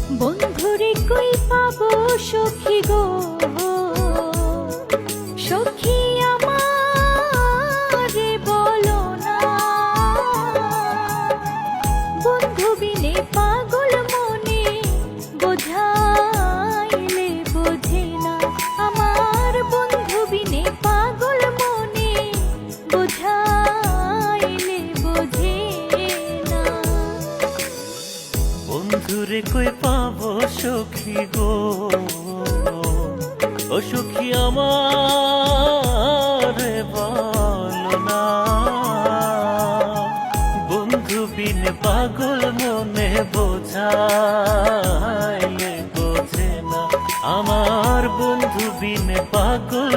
বন্ধুরে কই পাবো সখী গো, সখী আমারে বলো না। বন্ধু বিনে পাগল মনে বোঝাইলে বোঝে না। আমার বন্ধু বিনে পাগল মনে বোঝাইলে বোঝে না। বন্ধুরে কই পাবো সখী গো, ও সখী আমারে বলো না। বন্ধু বিন পাগল মনে বোঝাইলে বোঝে না। আমার বন্ধু বিন পাগল